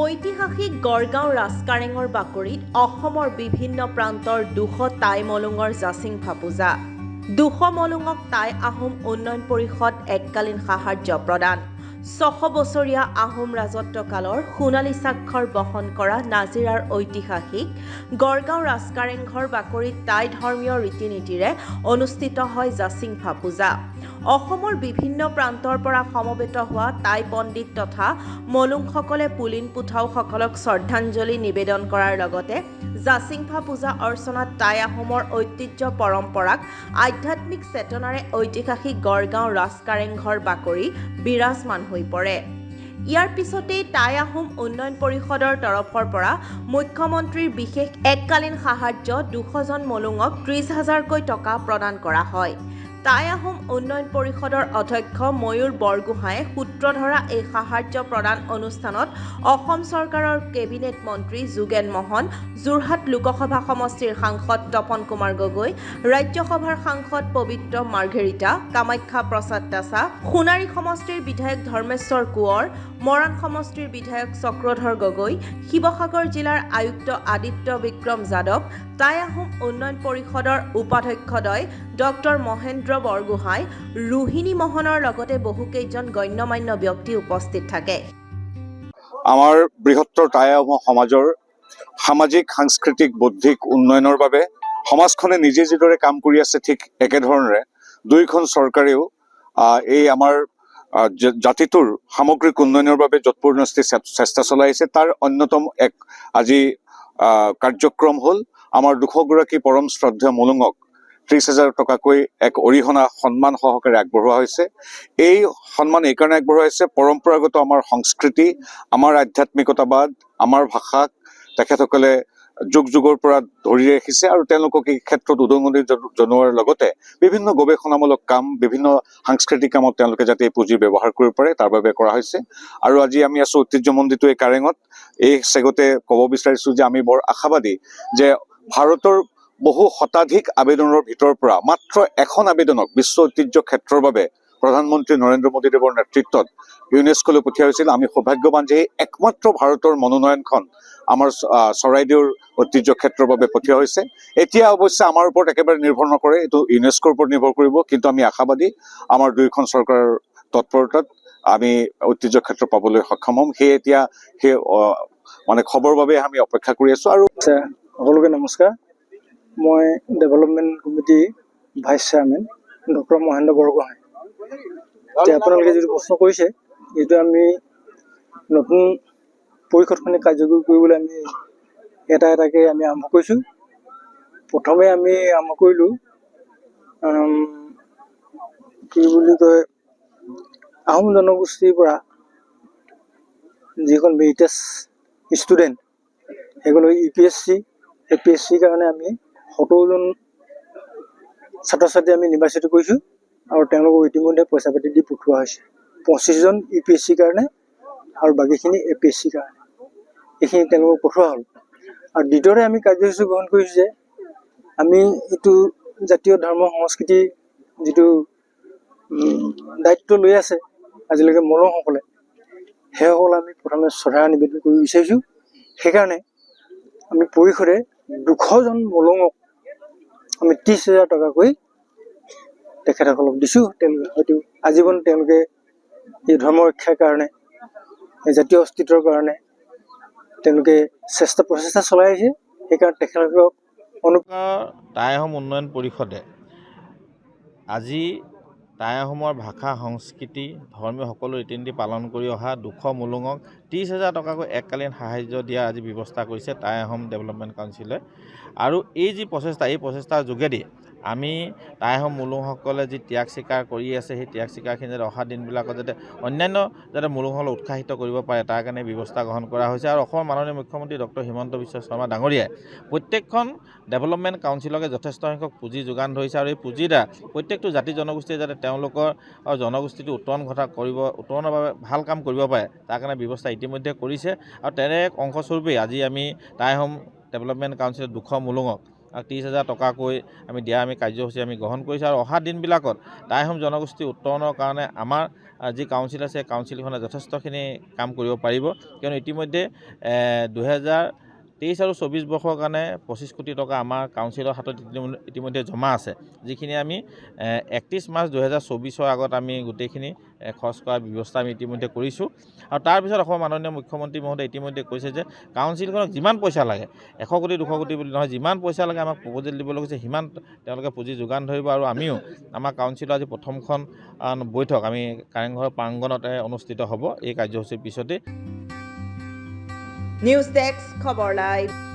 ঐতিহাসিক গড়গাঁও ৰাজকাৰেঙৰ বাকৰিত অসমৰ বিভিন্ন প্ৰান্তৰ ২০০ টাই মলুঙৰ জাচিংফা পূজা। ২০০ মলুঙক টাই আহোম উন্নয়ন পৰিষদ এককালীন সাহায্য প্ৰদান। ৬০০ বছৰীয়া আহোম ৰাজত্বকালৰ সোণালী স্বাক্ষৰ বহন কৰা নাজিৰাৰ ঐতিহাসিক গড়গাঁও ৰাজকাৰেংঘৰ বাকৰিত টাই ধৰ্মীয় ৰীতি নীতিৰে অনুষ্ঠিত হয় জাচিংফা পূজা। অসমৰ বিভিন্ন প্ৰান্তৰ পৰা সমবেত হোৱা টাই পণ্ডিত তথা মলুংসকলে পুলিন পুথাওসকলক শ্ৰদ্ধাঞ্জলি নিবেদন কৰাৰ লগতে জাচিংফা পূজা অৰ্চনাত টাই আহোমৰ ঐতিহ্য পৰম্পৰাক আধ্যাত্মিক চেতনাৰে ঐতিহাসিক গড়গাঁও ৰাজকাৰেংঘৰ বাকৰি বিৰাজমান হৈ পৰে। ইয়াৰ পিছতেই টাই আহোম উন্নয়ন পৰিষদৰ তৰফৰ পৰা মুখ্যমন্ত্ৰীৰ বিশেষ এককালীন সাহায্য ২০০ জন মলুঙক ৩০,০০০কৈ টকা প্ৰদান কৰা হয়। টাই আহোম উন্নয়ন পৰিষদৰ অধ্যক্ষ ময়ূৰ বৰগোহাঁয়ে সূত্ৰধৰা এই সাহায্য প্ৰদান অনুষ্ঠানত অসম চৰকাৰৰ কেবিনেট মন্ত্ৰী যোগেন মহন, যোৰহাট লোকসভা সমষ্টিৰ সাংসদ তপন কুমাৰ গগৈ, ৰাজ্যসভাৰ সাংসদ পবিত্ৰ মাৰ্ঘেৰিটা, কামাখ্যা প্ৰসাদ দাসা, সোণাৰী সমষ্টিৰ বিধায়ক ধৰ্মেশ্বৰ কোঁৱৰ, মৰাণ সমষ্টিৰ বিধায়ক চক্ৰধৰ গগৈ, শিৱসাগৰ জিলাৰ আয়ুক্ত আদিত্য বিক্ৰম যাদৱ, টাই আহোম উন্নয়ন পৰিষদৰ উপাধ্যক্ষদ্বয় ডক্টৰ মহেন্দ্ৰ বৰগোহাঁই, ৰোহিণী মোহনৰ লগতে বহুকেইজন গণ্যমান্য ব্যক্তি উপস্থিত থাকে। আমাৰ বৃহত্তৰ টাই আহোম সমাজৰ সামাজিক সাংস্কৃতিক বৌদ্ধিক উন্নয়নৰ বাবে সমাজখনে নিজে যিদৰে কাম কৰি আছে ঠিক একেধৰণেৰে দুয়োখন চৰকাৰেও এই আমাৰ জাতিটোৰ সামগ্ৰিক উন্নয়নৰ বাবে যৎপৰোনাস্তি চেষ্টা চলাই আছে। তাৰ অন্যতম এক আজি কাৰ্যক্ৰম হ'ল আমাৰ ২০০গৰাকী পৰম শ্ৰদ্ধেয় মলুঙক ৩০,০০০ টকাকৈ এক অৰিহণা সন্মান সহকাৰে আগবঢ়োৱা হৈছে। এই সন্মান এইকাৰণে আগবঢ়োৱা হৈছে পৰম্পৰাগত আমাৰ সংস্কৃতি, আমাৰ আধ্যাত্মিকতাবাদ, আমাৰ ভাষাক তেখেতসকলে যুগ যুগৰ পৰা ধৰি ৰাখিছে আৰু তেওঁলোকক এই ক্ষেত্ৰত উদগনি জনোৱাৰ লগতে বিভিন্ন গৱেষণামূলক কাম, বিভিন্ন সাংস্কৃতিক কামত তেওঁলোকে যাতে এই পুঁজি ব্যৱহাৰ কৰিব পাৰে তাৰ বাবে কৰা হৈছে। আৰু আজি আমি আছো ঐতিহ্যমণ্ডিত এই কাৰেঙত। এই চেগতে ক'ব বিচাৰিছো যে আমি বৰ আশাবাদী যে ভাৰতৰ বহু শতাধিক আবেদনৰ ভিতৰৰ পৰা মাত্ৰ এখন আবেদনক বিশ্ব ঐতিহ্য ক্ষেত্ৰৰ বাবে প্ৰধানমন্ত্ৰী নৰেন্দ্ৰ মোদীদেৱৰ নেতৃত্বত ইউনেস্কোলৈ পঠিওৱা হৈছিল। আমি সৌভাগ্যৱান যে একমাত্ৰ ভাৰতৰ মনোনয়নখন আমাৰ চৰাইদেউৰ ঐতিহ্য ক্ষেত্ৰৰ বাবে পঠিওৱা হৈছে। এতিয়া অৱশ্যে আমাৰ ওপৰত একেবাৰে নিৰ্ভৰ নকৰে, এইটো ইউনেস্কোৰ ওপৰত নিৰ্ভৰ কৰিব, কিন্তু আমি আশাবাদী আমাৰ দুয়োখন চৰকাৰৰ তৎপৰতাত আমি ঐতিহ্য ক্ষেত্ৰ পাবলৈ সক্ষম হ'ম। সেয়ে এতিয়া সেই মানে খবৰ বাবে আমি অপেক্ষা কৰি আছো। আৰু সকলোকে নমস্কাৰ। মই development committee vice chairman doctor Mahendra Borgohain. এতিয়া আপোনালোকে যিটো প্ৰশ্ন কৰিছে এইটো আমি নতুন পৰিষদখনি কাৰ্যকৰী কৰিবলৈ আমি এটা এটাকৈ আমি আৰম্ভ কৰিছোঁ। প্ৰথমে আমি আৰম্ভ কৰিলোঁ কি বুলি কয় আহোম জনগোষ্ঠীৰ পৰা যিখন মেৰিটাছ ষ্টুডেণ্ট সেইসকলক UPSC APSCৰ কাৰণে আমি 70জন ছাত্ৰ ছাত্ৰী আমি নিৰ্বাচিত কৰিছোঁ আৰু তেওঁলোকক ইতিমধ্যে পইচা পাতি দি পঠোৱা হৈছে। 25জন UPSCৰ কাৰণে আৰু বাকীখিনি APSCৰ কাৰণে এইখিনি তেওঁলোকক পঠোৱা হ'ল। আৰু দ্বিতীয়তে আমি কাৰ্যসূচী গ্ৰহণ কৰিছোঁ যে আমি এইটো জাতীয় ধৰ্ম সংস্কৃতিৰ যিটো দায়িত্ব লৈ আছে আজিলৈকে মলুংসকলে, সেইসকল আমি প্ৰথমে শ্ৰদ্ধা নিবেদন কৰিব বিচাৰিছোঁ। সেইকাৰণে আমি পৰিষদে ২০০ জন মলুঙক আমি ৩০,০০০ টকাকৈ তেখেতসকলক দিছোঁ। তেওঁলোকে হয়তো আজীৱন তেওঁলোকে এই ধৰ্ম ৰক্ষাৰ কাৰণে, এই জাতীয় অস্তিত্বৰ কাৰণে তেওঁলোকে প্ৰচেষ্টা চলাই আহিছে। সেইকাৰণে তেখেতসকলক টাই আহোম উন্নয়ন পৰিষদে আজি টাই আহোমৰ ভাষা, সংস্কৃতি, ধৰ্মীয় সকলো ৰীতি নীতি পালন কৰি অহা ২০০ মলুঙক ৩০,০০০ টকাকৈ এককালীন সাহায্য দিয়া আজি ব্যৱস্থা কৰিছে টাই আহোম ডেভেলপমেণ্ট কাউন্সিলে। আৰু এই যি প্ৰচেষ্টা, এই প্ৰচেষ্টাৰ যোগেদি আমি টাই আহোম মলুংসকলে যি ত্যাগ স্বীকাৰ কৰি আছে সেই ত্যাগ স্বীকাৰখিনি যাতে অহা দিনবিলাকত যাতে অন্যান্য যাতে মলুংসকলক উৎসাহিত কৰিব পাৰে তাৰ কাৰণে ব্যৱস্থা গ্ৰহণ কৰা হৈছে। আৰু অসমৰ মাননীয় মুখ্যমন্ত্ৰী ডক্টৰ হিমন্ত বিশ্ব শৰ্মা ডাঙৰীয়াই প্ৰত্যেকখন ডেভেলপমেণ্ট কাউন্সিলকে যথেষ্ট সংখ্যক পুঁজি যোগান ধৰিছে আৰু এই পুঁজিৰ দ্বাৰা প্ৰত্যেকটো জাতি জনগোষ্ঠীয়ে যাতে তেওঁলোকৰ জনগোষ্ঠীটো উত্তৰণৰ বাবে ভাল কাম কৰিব পাৰে তাৰ কাৰণে ব্যৱস্থা ইতিমধ্যে কৰিছে। আৰু তেনে এক অংশস্বৰূপেই আজি আমি টাই আহোম ডেভেলপমেণ্ট কাউন্সিলত ২০০ মলুঙক 30,000 টকাকৈ আমি দিয়া কাৰ্যসূচী আমি গ্ৰহণ কৰিছোঁ আৰু অহা দিনবিলাকত টাই আহোম জনগোষ্ঠী উত্তৰণৰ কাৰণে আমাৰ যি কাউন্সিল আছে কাউন্সিলখনে যথেষ্টখিনি কাম কৰিব পাৰিব কিয়নো ইতিমধ্যে 2023 আৰু 24 বৰ্ষৰ কাৰণে 25 কোটি টকা আমাৰ কাউন্সিলৰ হাতত ইতিমধ্যে জমা আছে যিখিনি আমি 31 মাৰ্চ 2024ৰ আগত আমি গোটেইখিনি খৰচ কৰাৰ ব্যৱস্থা আমি ইতিমধ্যে কৰিছোঁ আৰু তাৰপিছত অসমৰ মাননীয় মুখ্যমন্ত্ৰী মহোদয়ে ইতিমধ্যে কৈছে যে কাউন্সিলখনক যিমান পইচা লাগে 100 কোটি 200 কোটি বুলি নহয় যিমান পইচা লাগে আমাক প্ৰপ'জেল দিবলৈ কৈছে সিমান তেওঁলোকে পুঁজি যোগান ধৰিব আৰু আমিও আমাৰ কাউন্সিলৰ আজি প্ৰথমখন বৈঠক আমি কাৰেংঘৰ প্ৰাংগণতে অনুষ্ঠিত হ'ব এই কাৰ্যসূচীৰ পিছতে নিউজ ডেস্ক খবৰ লাইভ।